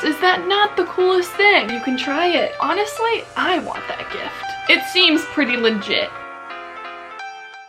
Is that not the coolest thing? You can try it. Honestly, I want that gift. It seems pretty legit.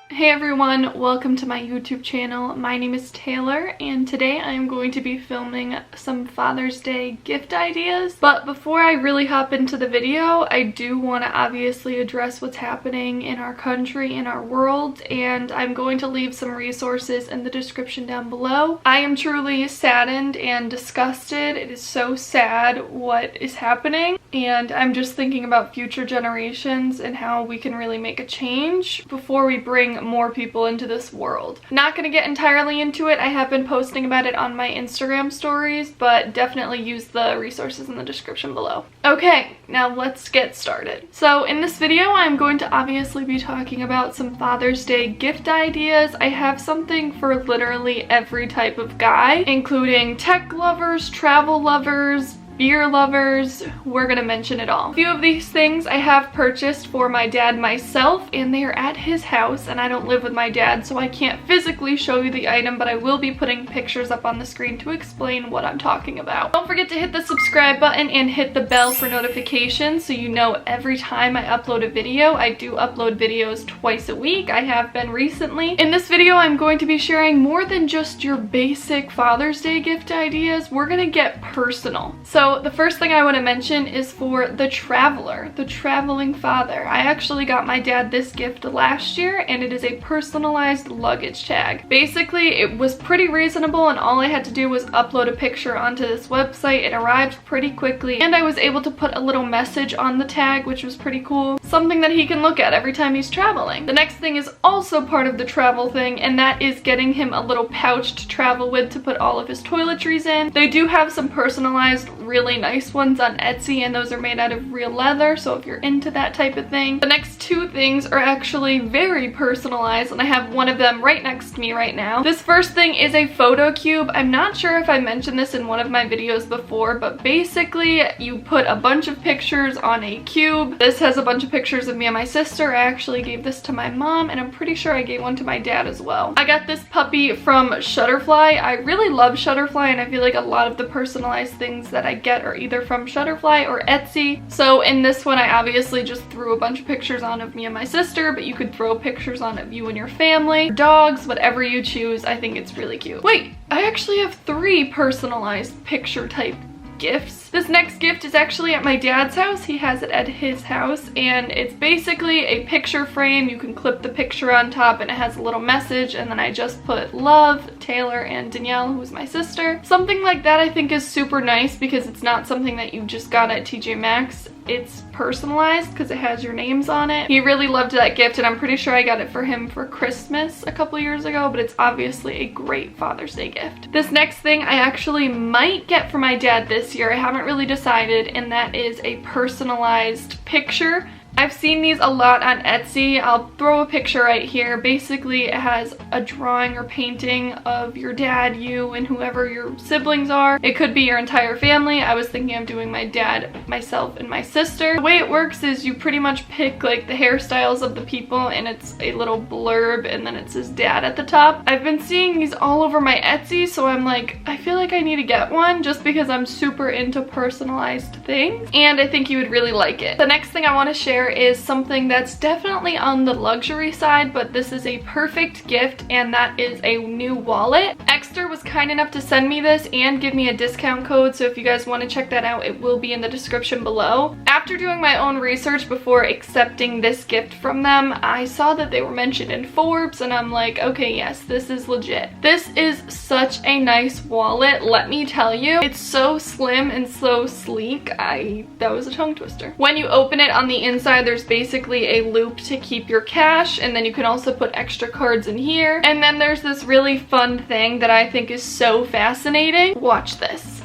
Hey everyone, welcome to my YouTube channel. My name is Taylor and today I am going to be filming some Father's Day gift ideas. But before I really hop into the video, I do want to obviously address what's happening in our country, in our world, and I'm going to leave some resources in the description down below. I am truly saddened and disgusted. It is so sad what is happening, and I'm just thinking about future generations and how we can really make a change before we bring more people into this world. Not gonna get entirely into it. I have been posting about it on my Instagram stories, but definitely use the resources in the description below. Okay, now let's get started. So in this video, I'm going to obviously be talking about some Father's Day gift ideas. I have something for literally every type of guy, including tech lovers, travel lovers, beer lovers. We're gonna mention it all. A few of these things I have purchased for my dad myself, and they are at his house, and I don't live with my dad, so I can't physically show you the item, but I will be putting pictures up on the screen to explain what I'm talking about. Don't forget to hit the subscribe button and hit the bell for notifications so you know every time I upload a video. I do upload videos twice a week. I have been recently. In this video, I'm going to be sharing more than just your basic Father's Day gift ideas. We're gonna get personal. So the first thing I want to mention is for the traveler, the traveling father. I actually got my dad this gift last year, and it is a personalized luggage tag. Basically, it was pretty reasonable, and all I had to do was upload a picture onto this website. It arrived pretty quickly, and I was able to put a little message on the tag, which was pretty cool. Something that he can look at every time he's traveling. The next thing is also part of the travel thing, and that is getting him a little pouch to travel with to put all of his toiletries in. They do have some personalized, really nice ones on Etsy, and those are made out of real leather, so if you're into that type of thing. The next two things are actually very personalized, and I have one of them right next to me right now. This first thing is a photo cube. I'm not sure if I mentioned this in one of my videos before, but basically you put a bunch of pictures on a cube. This has a bunch of pictures of me and my sister. I actually gave this to my mom, and I'm pretty sure I gave one to my dad as well. I got this puppy from Shutterfly. I really love Shutterfly, and I feel like a lot of the personalized things that I get are either from Shutterfly or Etsy. So in this one, I obviously just threw a bunch of pictures on of me and my sister, but you could throw pictures on of you and your family, dogs, whatever you choose. I think it's really cute. Wait, I actually have 3 personalized picture type gifts. This next gift is actually at my dad's house. He has it at his house, and it's basically a picture frame. You can clip the picture on top, and it has a little message, and then I just put love, Taylor, and Danielle, who's my sister. Something like that I think is super nice because it's not something that you just got at TJ Maxx. It's personalized because it has your names on it. He really loved that gift, and I'm pretty sure I got it for him for Christmas a couple years ago, but it's obviously a great Father's Day gift. This next thing I actually might get for my dad this year. I haven't really decided, and that is a personalized picture. I've seen these a lot on Etsy. I'll throw a picture right here. Basically, it has a drawing or painting of your dad, you, and whoever your siblings are. It could be your entire family. I was thinking of doing my dad, myself, and my sister. The way it works is you pretty much pick like the hairstyles of the people, and it's a little blurb, and then it says dad at the top. I've been seeing these all over my Etsy, so I'm like, I feel like I need to get one just because I'm super into personalized things, and I think you would really like it. The next thing I want to share is something that's definitely on the luxury side, but this is a perfect gift, and that is a new wallet. Exter was kind enough to send me this and give me a discount code, so if you guys want to check that out, it will be in the description below. After doing my own research before accepting this gift from them, I saw that they were mentioned in Forbes, and I'm like, okay, yes, this is legit. This is such a nice wallet, let me tell you. It's so slim and so sleek. That was a tongue twister. When you open it, on the inside, there's basically a loop to keep your cash, and then you can also put extra cards in here. And then there's this really fun thing that I think is so fascinating. Watch this.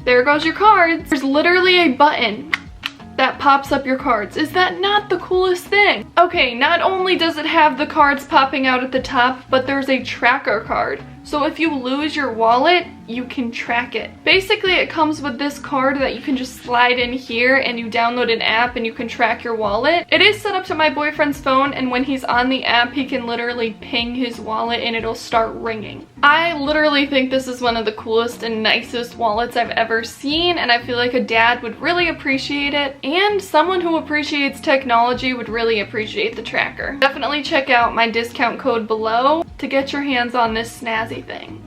There goes your cards. There's literally a button that pops up your cards. Is that not the coolest thing? Okay, not only does it have the cards popping out at the top, but there's a tracker card. So if you lose your wallet, you can track it. Basically, it comes with this card that you can just slide in here and you download an app and you can track your wallet. It is set up to my boyfriend's phone, and when he's on the app, he can literally ping his wallet and it'll start ringing. I literally think this is one of the coolest and nicest wallets I've ever seen, and I feel like a dad would really appreciate it, and someone who appreciates technology would really appreciate the tracker. Definitely check out my discount code below to get your hands on this snazzy thing.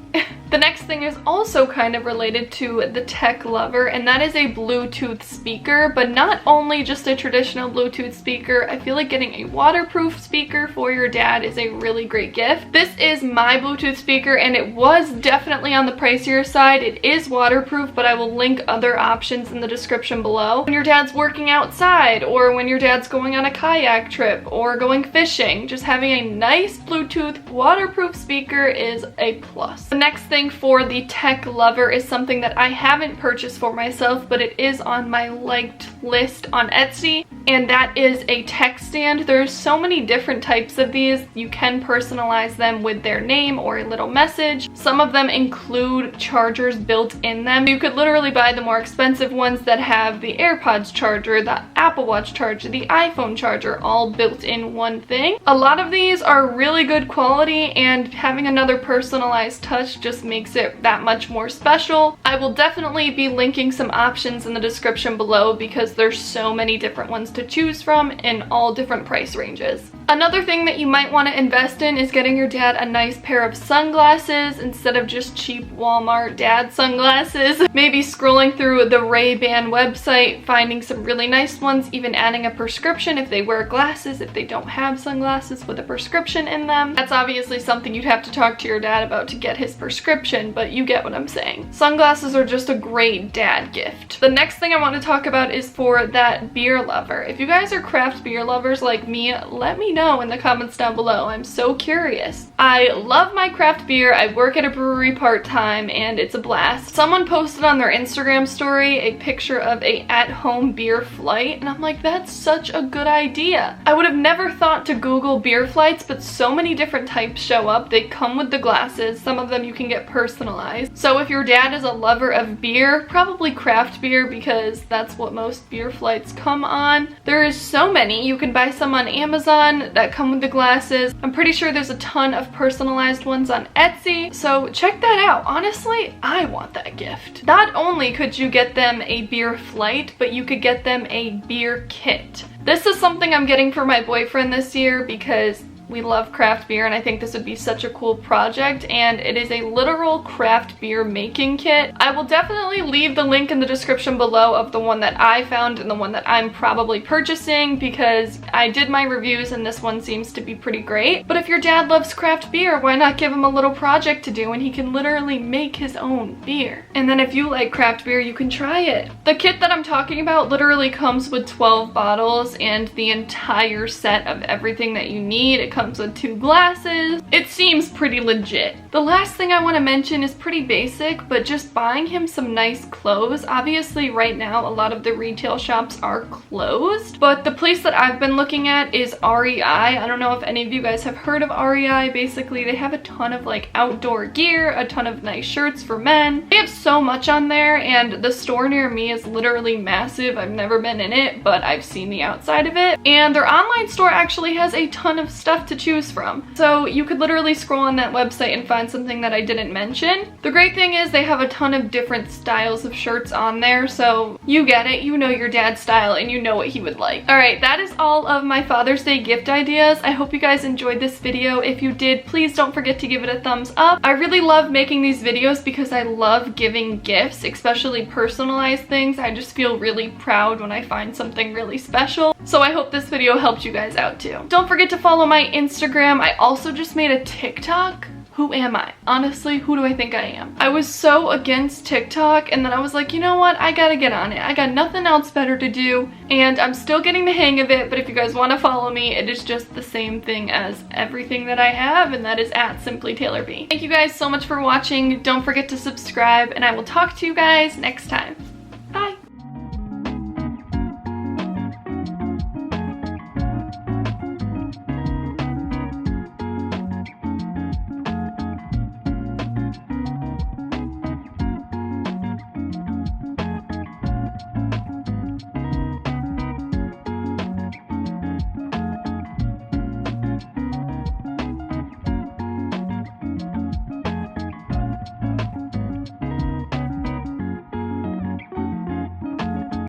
The next thing is also kind of related to the tech lover, and that is a Bluetooth speaker, but not only just a traditional Bluetooth speaker. I feel like getting a waterproof speaker for your dad is a really great gift. This is my Bluetooth speaker, and it was definitely on the pricier side. It is waterproof, but I will link other options in the description below. When your dad's working outside, or when your dad's going on a kayak trip, or going fishing, just having a nice Bluetooth waterproof speaker is a plus. The next thing for the tech lover is something that I haven't purchased for myself, but it is on my liked list on Etsy, and that is a tech stand. There's so many different types of these. You can personalize them with their name or a little message. Some of them include chargers built in them. You could literally buy the more expensive ones that have the AirPods charger, the Apple Watch charger, the iPhone charger, all built in one thing. A lot of these are really good quality, and having another personalized touch just makes it that much more special. I will definitely be linking some options in the description below because there's so many different ones to choose from in all different price ranges. Another thing that you might want to invest in is getting your dad a nice pair of sunglasses instead of just cheap Walmart dad sunglasses. Maybe scrolling through the Ray-Ban website, finding some really nice ones, even adding a prescription if they wear glasses, if they don't have sunglasses with a prescription in them. That's obviously something you'd have to talk to your dad about to get his prescription, but you get what I'm saying. Sunglasses are just a great dad gift. The next thing I want to talk about is for that beer lover. If you guys are craft beer lovers like me, let me know in the comments down below. I'm so curious. I love my craft beer. I work at a brewery part-time and it's a blast. Someone posted on their Instagram story a picture of a at-home beer flight, and I'm like, that's such a good idea. I would have never thought to Google beer flights, but so many different types show up. They come with the glasses. Some of them you can get personalized. So if your dad is a lover of beer, probably craft beer because that's what most beer flights come on. There is so many. You can buy some on Amazon that come with the glasses. I'm pretty sure there's a ton of personalized ones on Etsy, so check that out. Honestly, I want that gift. Not only could you get them a beer flight, but you could get them a beer kit. This is something I'm getting for my boyfriend this year because we love craft beer, and I think this would be such a cool project, and it is a literal craft beer making kit. I will definitely leave the link in the description below of the one that I found and the one that I'm probably purchasing because I did my reviews and this one seems to be pretty great. But if your dad loves craft beer, why not give him a little project to do and he can literally make his own beer? And then if you like craft beer, you can try it. The kit that I'm talking about literally comes with 12 bottles and the entire set of everything that you need. It comes with 2 glasses. It seems pretty legit. The last thing I want to mention is pretty basic, but just buying him some nice clothes. Obviously right now a lot of the retail shops are closed, but the place that I've been looking at is REI. I don't know if any of you guys have heard of REI. Basically they have a ton of like outdoor gear, a ton of nice shirts for men. They have so much on there, and the store near me is literally massive. I've never been in it, but I've seen the outside of it, and their online store actually has a ton of stuff to choose from. So you could literally scroll on that website and find something that I didn't mention. The great thing is they have a ton of different styles of shirts on there, so you get it. You know your dad's style and you know what he would like. Alright, that is all of my Father's Day gift ideas. I hope you guys enjoyed this video. If you did, please don't forget to give it a thumbs up. I really love making these videos because I love giving gifts, especially personalized things. I just feel really proud when I find something really special. So I hope this video helped you guys out too. Don't forget to follow my Instagram. I also just made a TikTok. Who am I? Honestly, who do I think I am? I was so against TikTok, and then I was like, you know what? I gotta get on it. I got nothing else better to do, and I'm still getting the hang of it, but if you guys want to follow me, it is just the same thing as everything that I have, and that is at simplytaylorbcollab. Thank you guys so much for watching. Don't forget to subscribe, and I will talk to you guys next time.